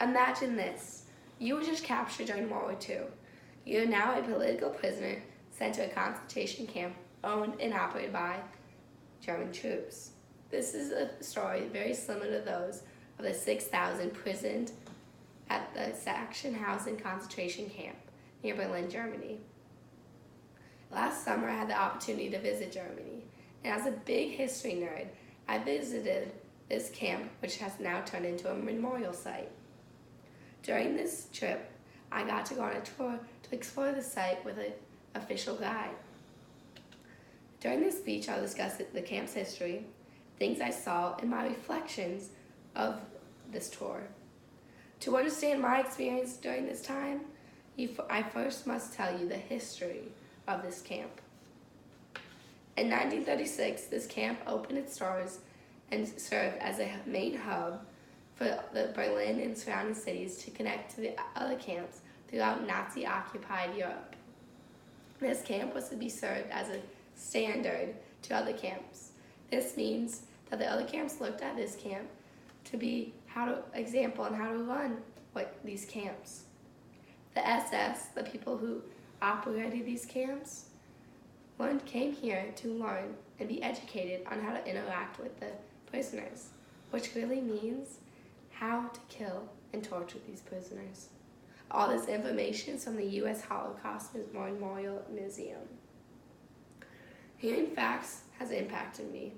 Imagine this. You were just captured during World War II. You are now a political prisoner sent to a concentration camp owned and operated by German troops. This is a story very similar to those of the 6,000 imprisoned at the Sachsenhausen concentration camp near Berlin, Germany. Last summer, I had the opportunity to visit Germany, and as a big history nerd, I visited this camp, which has now turned into a memorial site. During this trip, I got to go on a tour to explore the site with an official guide. During this speech, I'll discuss the camp's history, things I saw, and my reflections of this tour. To understand my experience during this time, I first must tell you the history of this camp. In 1936, this camp opened its doors and served as a main hub for the Berlin and surrounding cities to connect to the other camps throughout Nazi-occupied Europe. This camp was to be served as a standard to other camps. This means that the other camps looked at this camp to be example on how to run these camps. The SS, the people who operated these camps, came here to learn and be educated on how to interact with the prisoners, which really means how to kill and torture these prisoners. All this information is from the U.S. Holocaust Memorial Museum. Hearing facts has impacted me.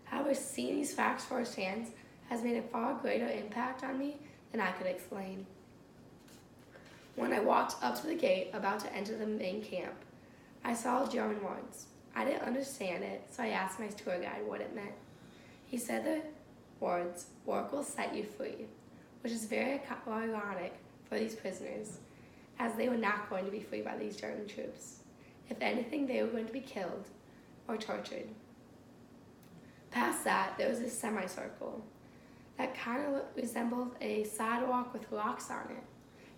However, seeing these facts firsthand has made a far greater impact on me than I could explain. When I walked up to the gate about to enter the main camp, I saw German words. I didn't understand it, so I asked my tour guide what it meant. He said the words, "Work will set you free," which is very ironic for these prisoners, as they were not going to be free by these German troops. If anything, they were going to be killed or tortured. Past that, there was a semicircle that kind of resembled a sidewalk with rocks on it.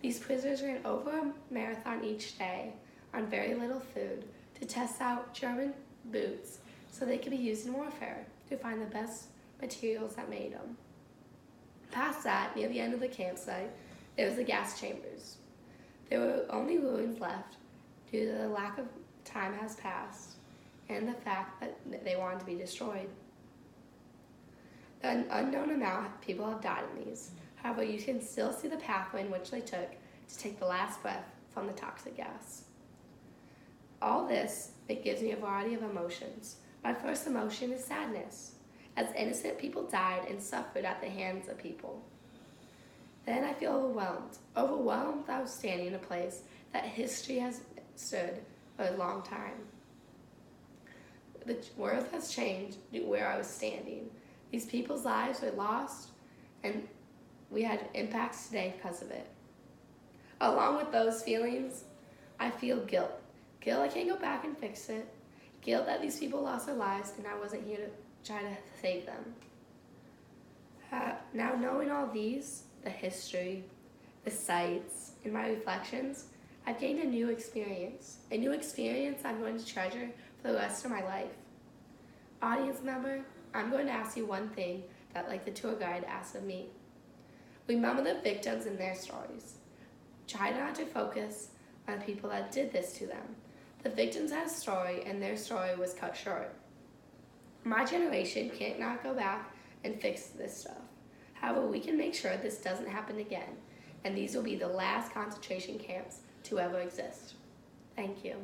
These prisoners ran over a marathon each day on very little food to test out German boots so they could be used in warfare to find the best materials that made them. Past that, near the end of the campsite, there was the gas chambers. There were only ruins left due to the lack of time has passed and the fact that they wanted to be destroyed. An unknown amount of people have died in these. However, you can still see the pathway in which they took to take the last breath from the toxic gas. All this, it gives me a variety of emotions. My first emotion is sadness, as innocent people died and suffered at the hands of people. Then I feel overwhelmed that I was standing in a place that history has stood for a long time. The world has changed where I was standing. These people's lives were lost, and we had impacts today because of it. Along with those feelings, I feel guilt. Guilt I can't go back and fix it. Guilt that these people lost their lives and I wasn't here to try to save them. Now knowing all these, the history, the sites, and my reflections, I've gained a new experience. A new experience I'm going to treasure for the rest of my life. Audience member, I'm going to ask you one thing that, like the tour guide asked of me. Remember the victims and their stories. Try not to focus on the people that did this to them. The victims had a story, and their story was cut short. My generation can't not go back and fix this stuff. However, we can make sure this doesn't happen again, and these will be the last concentration camps to ever exist. Thank you.